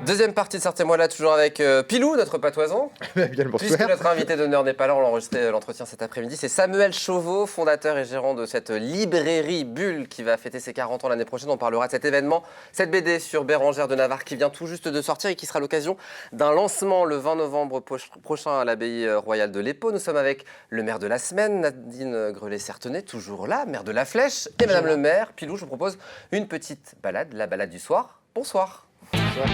Deuxième partie de Sortez-moi là, toujours avec Pilou, notre patoison. Bien le bonsoir. Puisque notre invité d'honneur n'est pas là, on l'a enregistré l'entretien cet après-midi. C'est Samuel Chauveau, fondateur et gérant de cette librairie Bulle qui va fêter ses 40 ans l'année prochaine. On parlera de cet événement, cette BD sur Bérengère de Navarre qui vient tout juste de sortir et qui sera l'occasion d'un lancement le 20 novembre prochain à l'abbaye royale de l'Épau. Nous sommes avec le maire de la semaine, Nadine Grelet-Certenay, toujours là, maire de la Flèche, et Madame le maire. Pilou, je vous propose une petite balade, la balade du soir. Bonsoir. Bonsoir.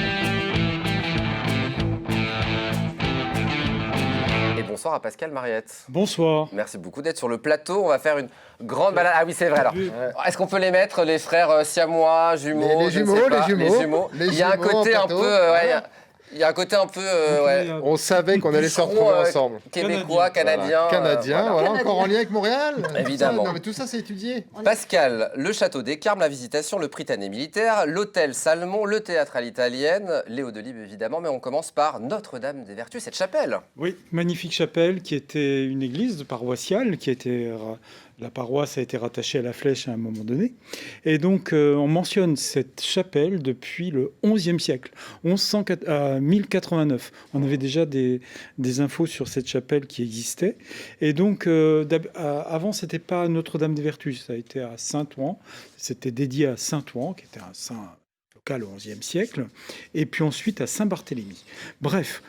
Et bonsoir à Pascal Mariette. Bonsoir. Merci beaucoup d'être sur le plateau. On va faire une grande balade. Ah oui, c'est vrai. Alors, est-ce qu'on peut les mettre, les frères siamois, jumeaux, les jumeaux, les jumeaux. Il y a un côté un peu... il y a un côté un peu... On savait qu'on allait se retrouver ensemble. Québécois, canadien. Canadien, voilà, encore en lien avec Montréal. Évidemment. Non, mais tout ça, c'est étudié. Pascal, le château des Carmes, la Visitation, le Prytanée militaire, l'hôtel Salmon, le théâtre à l'italienne, Léo Delibes évidemment, mais on commence par Notre-Dame des Vertus, cette chapelle. Oui, magnifique chapelle qui était une église paroissiale, la paroisse a été rattachée à la Flèche à un moment donné. Et donc, on mentionne cette chapelle depuis le XIe siècle, 1089. On avait déjà des infos sur cette chapelle qui existait. Et donc, avant, ce n'était pas Notre-Dame des Vertus, ça a été à Saint-Ouen. C'était dédié à Saint-Ouen, qui était un saint local au XIe siècle. Et puis ensuite à Saint-Barthélemy. Bref,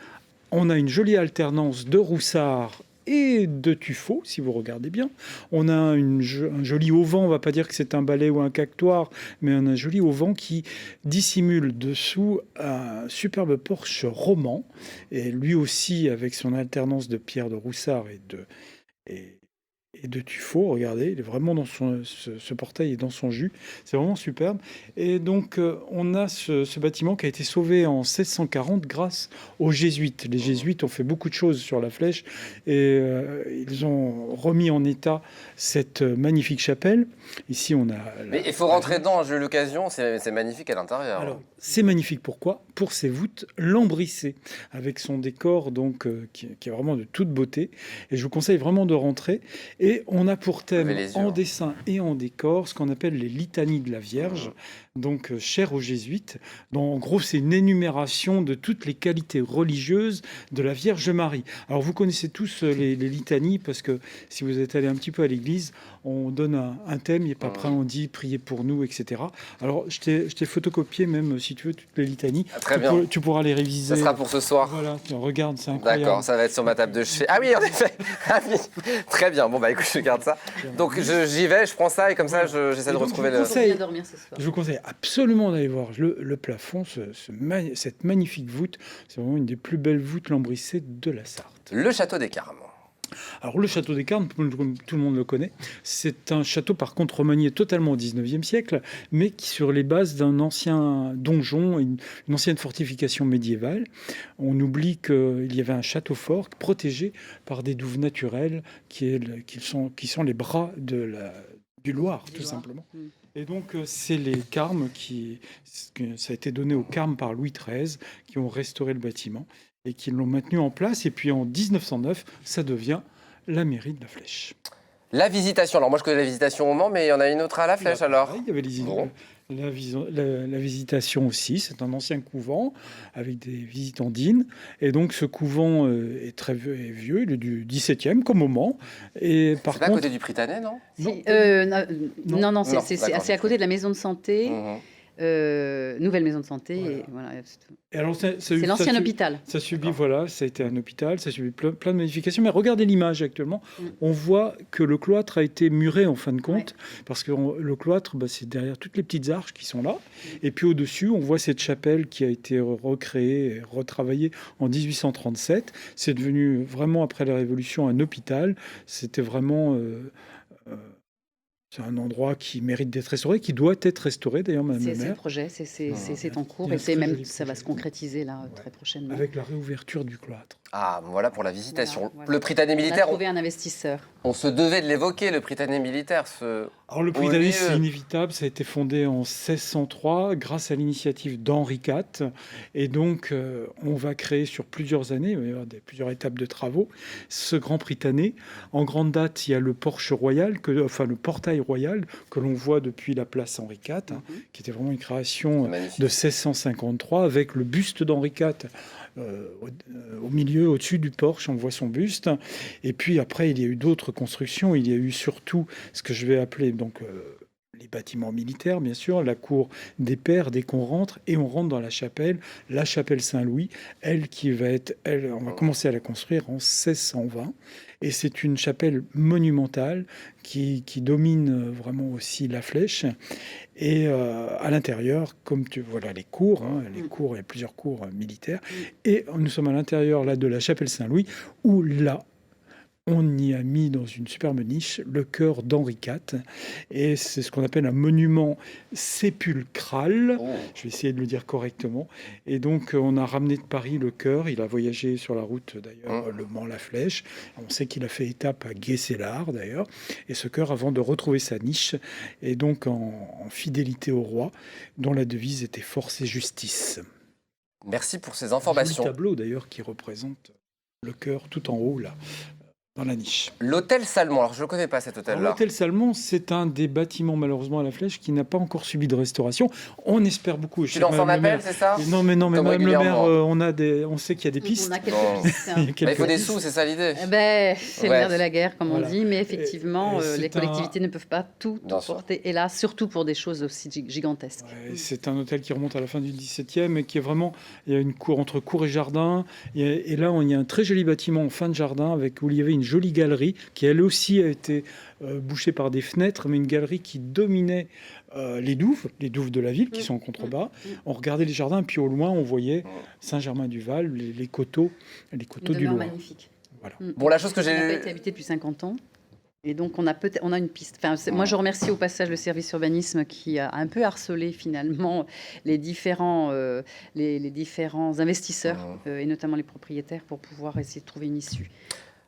on a une jolie alternance de Roussard et de tuffeau, si vous regardez bien. On a un joli auvent, on ne va pas dire que c'est un balai ou un cactoire, mais on a un joli auvent qui dissimule dessous un superbe porche roman, et lui aussi avec son alternance de pierre de Roussard et de tuffeau. Regardez, il est vraiment dans ce portail est dans son jus. C'est vraiment superbe. Et donc, on a ce bâtiment qui a été sauvé en 1640 grâce aux Jésuites. Les Jésuites ont fait beaucoup de choses sur la Flèche et ils ont remis en état cette magnifique chapelle. Ici, on a... Mais il faut rentrer dedans, j'ai eu l'occasion, c'est magnifique à l'intérieur. Alors, c'est magnifique, pourquoi ? Pour ses voûtes lambrissées, avec son décor donc, qui est vraiment de toute beauté. Et je vous conseille vraiment de rentrer. Et on a pour thème, en dessin et en décor, ce qu'on appelle les litanies de la Vierge, donc chères aux Jésuites. Donc, en gros, c'est une énumération de toutes les qualités religieuses de la Vierge Marie. Alors, vous connaissez tous les litanies, parce que si vous êtes allé un petit peu à l'église, on donne un thème, et puis après on dit « priez pour nous », etc. Alors, je t'ai photocopié même, si tu veux, toutes les litanies. Très bien. Tu pourras les réviser. Ça sera pour ce soir. Voilà, regarde, c'est incroyable. D'accord, ça va être sur ma table de chevet. Ah oui, en effet. Ah oui. Très bien, bon bah écoute, je garde ça. Donc j'y vais, je prends ça et comme ça j'essaie de retrouver le... Je vous conseille absolument d'aller voir le plafond, cette magnifique voûte. C'est vraiment une des plus belles voûtes lambrissées de la Sarthe. Le château des Carmes. Alors le château des Carmes, tout le monde le connaît. C'est un château par contre remanié totalement au XIXe siècle, mais qui sur les bases d'un ancien donjon, une ancienne fortification médiévale. On oublie qu'il y avait un château fort protégé par des douves naturelles qui sont les bras du Loir, tout simplement. Et donc, c'est les Carmes ça a été donné aux Carmes par Louis XIII, qui ont restauré le bâtiment et qui l'ont maintenu en place. Et puis, en 1909, ça devient la mairie de la Flèche. La Visitation. Alors, moi, je connais la Visitation au Mans, mais il y en a une autre à la Flèche, alors. Il y avait la Visitation aussi. C'est un ancien couvent avec des visitandines. Et donc, ce couvent est très vieux. Il est du 17e, comme au Mans. Et par c'est pas à côté du Prytanée, non ? Non, c'est à côté de la maison de santé. Nouvelle maison de santé. Voilà. Et voilà. Et alors, c'est l'ancien hôpital. Ça subit, voilà, ça a été un hôpital, ça subit plein de modifications. Mais regardez l'image actuellement. On voit que le cloître a été muré en fin de compte, parce que le cloître, c'est derrière toutes les petites arches qui sont là. Et puis au-dessus, on voit cette chapelle qui a été recréée, retravaillée en 1837. C'est devenu vraiment, après la Révolution, un hôpital. C'était vraiment... c'est un endroit qui mérite d'être restauré, qui doit être restauré d'ailleurs, Madame la maire. C'est le projet, c'est en cours et ça va se concrétiser là très prochainement. Avec la réouverture du cloître. Ah, voilà pour la Visitation. Voilà. Le Prytanée militaire. On a trouvé un investisseur. On se devait de l'évoquer, le Prytanée militaire, ce Alors le Prytanée, c'est inévitable, ça a été fondé en 1603 grâce à l'initiative d'Henri IV. Et donc, on va créer sur plusieurs années, il va y avoir plusieurs étapes de travaux, ce Grand Prytanée. En grande date, il y a le porche royal, le portail royal que l'on voit depuis la place Henri IV, qui était vraiment une création de 1653, avec le buste d'Henri IV au milieu, au-dessus du porche, on voit son buste. Et puis après, il y a eu d'autres constructions. Il y a eu surtout ce que je vais appeler donc les bâtiments militaires, bien sûr, la cour des pairs dès qu'on rentre, et on rentre dans la chapelle Saint-Louis, on va commencer à la construire en 1620. Et c'est une chapelle monumentale qui domine vraiment aussi la Flèche. Et à l'intérieur, voilà les cours, il y a plusieurs cours militaires. Et nous sommes à l'intérieur là de la chapelle Saint-Louis, où là, on y a mis dans une superbe niche le chœur d'Henri IV. Et c'est ce qu'on appelle un monument sépulcral. Je vais essayer de le dire correctement. Et donc, on a ramené de Paris le chœur. Il a voyagé sur la route, d'ailleurs, Le Mans-La Flèche. On sait qu'il a fait étape à Gué-Célard, d'ailleurs. Et ce chœur, avant de retrouver sa niche, est donc en fidélité au roi, dont la devise était Force et Justice. Merci pour ces informations. Un tableau, d'ailleurs, qui représente le chœur tout en haut, là, dans la niche. L'hôtel Salmon, alors je ne connais pas cet hôtel-là. L'hôtel Salmon, c'est un des bâtiments, malheureusement, à la Flèche, qui n'a pas encore subi de restauration. On espère beaucoup. Tu lances un appel, c'est ça? Non, mais Madame le maire, on sait qu'il y a des pistes. On a quelques pistes. Il faut des sous, c'est ça l'idée? C'est le nerf de la guerre, comme on dit, mais effectivement, les collectivités ne peuvent pas tout porter. Et là, surtout pour des choses aussi gigantesques. C'est un hôtel qui remonte à la fin du XVIIe et qui est vraiment... Il y a une cour entre cour et jardin. Et là, il y a un très joli bâtiment en fin de jardin où il y avait une jolie galerie qui, elle aussi, a été bouchée par des fenêtres, mais une galerie qui dominait les douves de la ville, qui sont en contrebas. On regardait les jardins, et puis au loin, on voyait Saint-Germain-du-Val, les coteaux du Loir. Magnifique. Voilà. Bon, la chose que j'ai... On n'a pas été habité depuis 50 ans. Et donc, on a une piste. Moi, je remercie au passage le service urbanisme qui a un peu harcelé, finalement, les différents investisseurs, et notamment les propriétaires, pour pouvoir essayer de trouver une issue.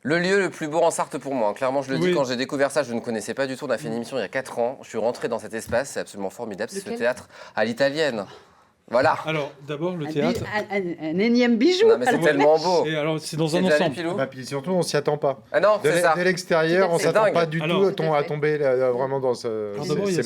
Le lieu le plus beau en Sarthe pour moi. Clairement, je le dis, quand j'ai découvert ça, je ne connaissais pas du tout. On a fait une émission il y a 4 ans. Je suis rentré dans cet espace, c'est absolument formidable. C'est ce théâtre à l'italienne. Voilà. Alors, d'abord, le théâtre... Un énième bijou. Non, mais c'est tellement beau. Et alors, c'est dans un ensemble. Puis surtout, on s'y attend pas. Ah non, c'est ça. Dès l'extérieur, on s'attend pas du tout à tomber vraiment dans c'est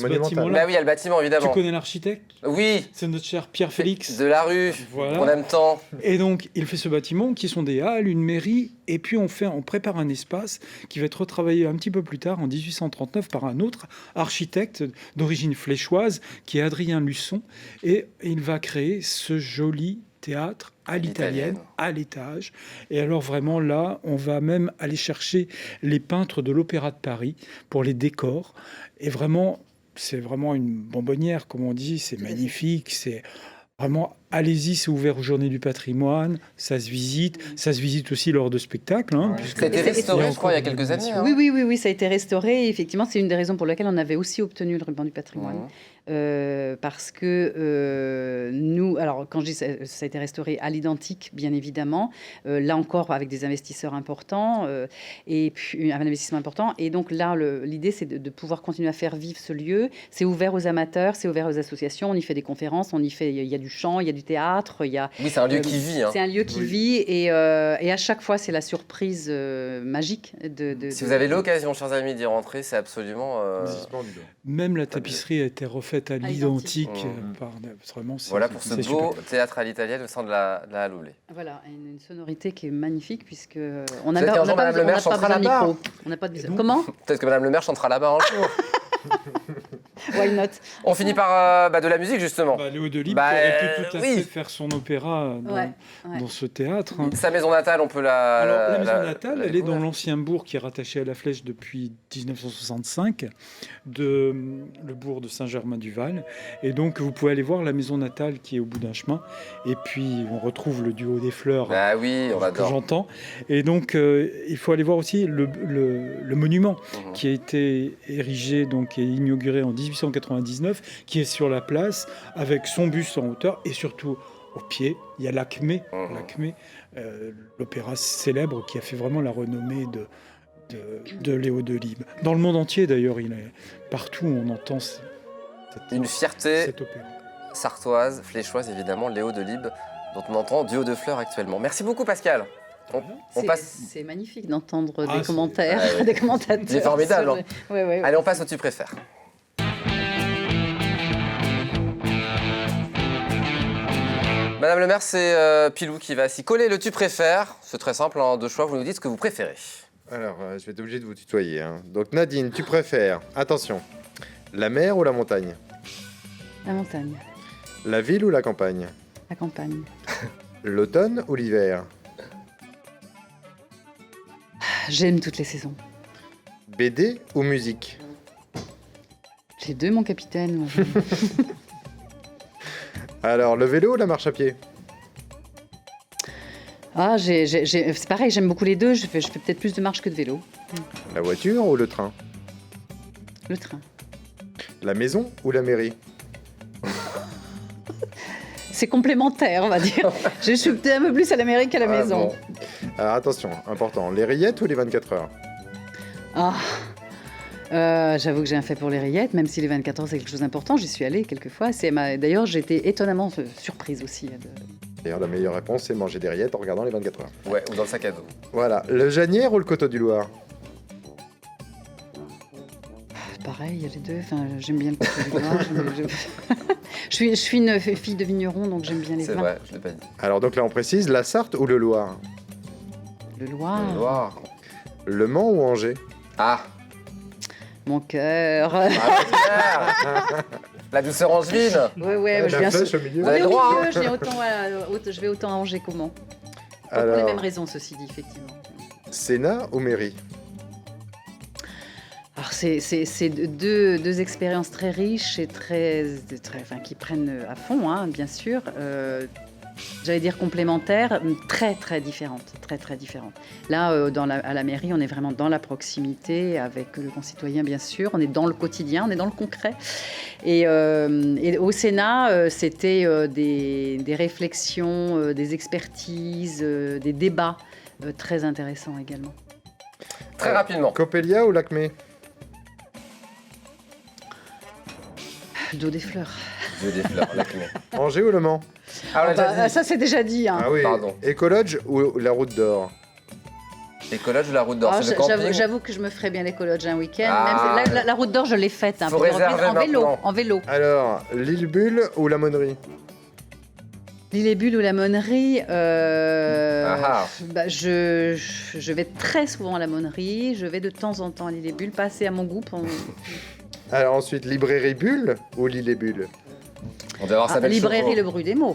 monumental. Bah oui, il y a le bâtiment, évidemment. Tu connais l'architecte? Oui. C'est notre cher Pierre Félix. De la rue, qu'on aime tant. Et donc, il fait ce bâtiment qui sont des halles, une mairie, et puis on prépare un espace qui va être retravaillé un petit peu plus tard, en 1839, par un autre architecte d'origine fléchoise, qui est Adrien Luçon, et il va créer ce joli théâtre à l'italienne, à l'étage. Et alors vraiment là, on va même aller chercher les peintres de l'Opéra de Paris pour les décors. Et vraiment, c'est vraiment une bonbonnière, comme on dit. C'est magnifique, c'est... Vraiment, allez-y, c'est ouvert aux Journées du patrimoine, ça se visite aussi lors de spectacles. Ça a été restauré, je crois, il y a quelques années. Oui, ça a été restauré. Et effectivement, c'est une des raisons pour lesquelles on avait aussi obtenu le ruban du patrimoine. Parce que nous, alors quand je dis ça a été restauré à l'identique, bien évidemment, là encore avec des investisseurs importants, et puis un investissement important. Et donc là, l'idée, c'est de pouvoir continuer à faire vivre ce lieu. C'est ouvert aux amateurs, c'est ouvert aux associations, on y fait des conférences, il y a du chant, il y a du théâtre, il y a... Oui, c'est un lieu qui vit. C'est un lieu qui vit, et à chaque fois, c'est la surprise magique Si vous avez l'occasion, chers amis, d'y rentrer, c'est absolument... Même la tapisserie a été refaite à l'identique. Voilà pour ce beau théâtre à l'italienne au sein de la Halle Oulé. Voilà, une sonorité qui est magnifique, puisque on n'a pas besoin de micro. On n'a pas de besoin. Comment? Peut-être que Madame le maire chantera là-bas un jour. Why not? On finit par de la musique, justement. Léo Delibes aurait pu tout à fait faire son opéra dans ce théâtre. Sa maison natale, on peut la maison natale, elle est dans l'ancien bourg qui est rattaché à la Flèche depuis 1965, le bourg de Saint-Germain-du-Val. Et donc, vous pouvez aller voir la maison natale qui est au bout d'un chemin. Et puis, on retrouve le duo des fleurs. Bah oui, on adore. Que j'entends. Et donc, il faut aller voir aussi le monument qui a été érigé et inauguré en 1899, qui est sur la place avec son buste en hauteur et surtout au pied, il y a l'Acmé, l'opéra célèbre qui a fait vraiment la renommée de Léo Delibes. Dans le monde entier, d'ailleurs, partout on entend une fierté cet opéra. Sartoise, fléchoise, évidemment, Léo Delibes, dont on entend du haut de fleurs actuellement. Merci beaucoup, Pascal. C'est magnifique d'entendre des commentaires, des commentateurs. C'est formidable. Hein. Ouais. Allez, on passe au Tu préfères. Madame le maire, c'est Pilou qui va s'y coller. Le Tu préfères, c'est très simple, en 2 choix, vous nous dites ce que vous préférez. Alors, je vais être obligé de vous tutoyer. Hein. Donc Nadine, tu préfères, attention, la mer ou la montagne? La montagne. La ville ou la campagne? La campagne. L'automne ou l'hiver? J'aime toutes les saisons. BD ou musique? Les deux, mon capitaine. Alors, le vélo ou la marche à pied? Ah, c'est pareil, j'aime beaucoup les deux. Je fais peut-être plus de marche que de vélo. La voiture ou le train? Le train. La maison ou la mairie? C'est complémentaire, on va dire. Je suis peut-être un peu plus à l'Amérique qu'à la maison. Bon. Alors attention, important, les rillettes ou les 24 heures? J'avoue que j'ai un fait pour les rillettes, même si les 24 heures c'est quelque chose d'important. J'y suis allée quelques fois. D'ailleurs, j'ai été étonnamment surprise aussi. D'ailleurs, la meilleure réponse, c'est manger des rillettes en regardant les 24 heures. Ouais, ou dans le sac à dos. Voilà, le Janière ou le Coteau du Loir? Pareil, il y a les deux. Enfin, j'aime bien le Coteau du Loir. Je suis une fille de vigneron, donc j'aime bien les vins. C'est vrai, je l'ai pas dit. Alors donc là, on précise, la Sarthe ou le Loir? Le Loir. Le Loir. Le Mans ou Angers? Ah, Mon cœur. la douceur angevine. Ouais, je La viens flèche au milieu. Vous avez le droit, hein. je vais autant à Angers qu'au Mans. Pour les Alors, mêmes raisons, ceci dit, effectivement. Sénat ou mairie? Alors, c'est deux expériences très riches et enfin, qui prennent à fond, hein, bien sûr. J'allais dire complémentaires, très, très différentes. Très, très différentes. Là, à la mairie, on est vraiment dans la proximité avec le concitoyen, bien sûr. On est dans le quotidien, on est dans le concret. Et au Sénat, c'était des réflexions, des expertises, des débats très intéressants également. Très rapidement. Coppelia ou Lacmé? Dos des fleurs. Dieu des fleurs, Lacmé. Angers ou Le Mans? Ah, on l'a déjà dit. Ça, c'est déjà dit. Hein. Ah oui, Pardon. Écolodge ou la Route d'Or? Écolodge ou la Route d'Or, c'est le camping. J'avoue que je me ferais bien l'écologe un week-end. Ah. Même la Route d'Or, je l'ai faite. Hein, Faut plusieurs reprises, réserver maintenant. en vélo. Alors, l'île Bulle ou la Monnerie? L'île et Bulle ou la Monnerie, Ah. je vais très souvent à la Monnerie. Je vais de temps en temps à l'île et Bulle, pas assez à mon goût. Alors ensuite, librairie Bulle ou l'île et Bulle? On doit avoir sa belle librairie chevaux. Le Bruit des mots.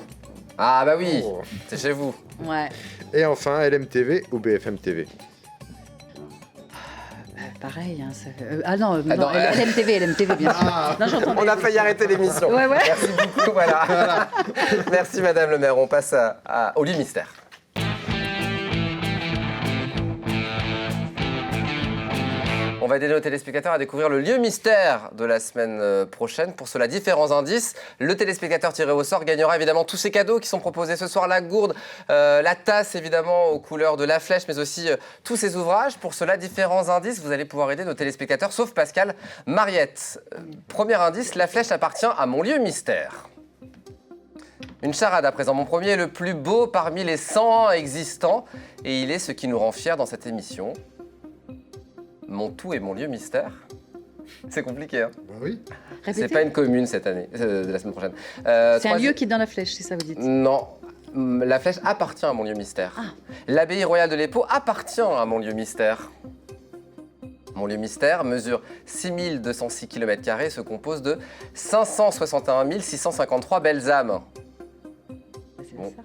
Ah bah oui, Oh. c'est chez vous. Ouais. Et enfin, LMTV ou BFM TV? Pareil. Hein, non, non, LMTV, bien sûr. Non, j'entendais. On a failli arrêter l'émission. Ouais. Merci beaucoup, voilà. Merci Madame le maire, on passe au lieu mystère. On va aider nos téléspectateurs à découvrir le lieu mystère de la semaine prochaine. Pour cela, différents indices. Le téléspectateur tiré au sort gagnera évidemment tous ces cadeaux qui sont proposés ce soir. La gourde, la tasse évidemment aux couleurs de la flèche, mais aussi tous ces ouvrages. Pour cela, différents indices. Vous allez pouvoir aider nos téléspectateurs, sauf Pascal Mariette. Premier indice, la flèche appartient à mon lieu mystère. Une charade à présent. Mon premier est le plus beau parmi les 100 existants. Et il est ce qui nous rend fiers dans cette émission. Mon tout est mon lieu mystère. C'est compliqué, hein? Bah oui. Répétez. C'est pas une commune cette année, de la semaine prochaine. C'est un lieu qui est dans la flèche, c'est ça vous dites? Non, la flèche appartient à mon lieu mystère. Ah. L'abbaye royale de l'Épau appartient à mon lieu mystère. Mon lieu mystère mesure 6206 km² et se compose de 561 653 belles âmes. C'est Bon. ça.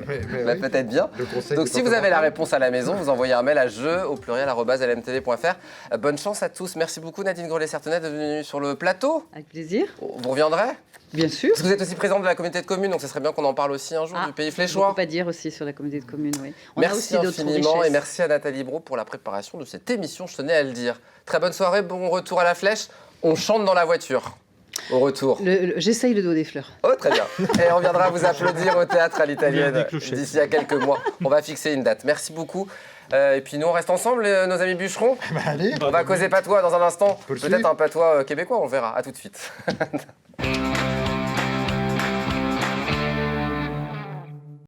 Mais Bah, oui. peut-être bien. Le conseil Donc du si vous avez la porte-parole. réponse à la maison, vous envoyez un mail à jeu@lmtv.fr. Bonne chance à tous. Merci beaucoup Nadine Grelet-Certenay d'être venue sur le plateau. Avec plaisir. Vous reviendrez? Bien sûr. Parce que vous êtes aussi présidente de la communauté de communes, donc ce serait bien qu'on en parle aussi un jour du Pays On Fléchois. peut pas dire aussi sur la communauté de communes, oui. On a Merci aussi d'autres infiniment richesses. et merci à Nathalie Brault pour la préparation de cette émission, je tenais à le dire. Très bonne soirée, bon retour à la flèche. On chante dans la voiture. Au retour. J'essaye le dos des fleurs. Oh, très bien. Et on viendra vous applaudir au théâtre à l'italienne Des clochettes. d'ici à quelques mois. On va fixer une date. Merci beaucoup. Et puis nous, on reste ensemble, nos amis bûcherons. Allez. On va causer patois dans un instant. Peut le Peut-être suivre. un patois québécois, on verra. À tout de suite.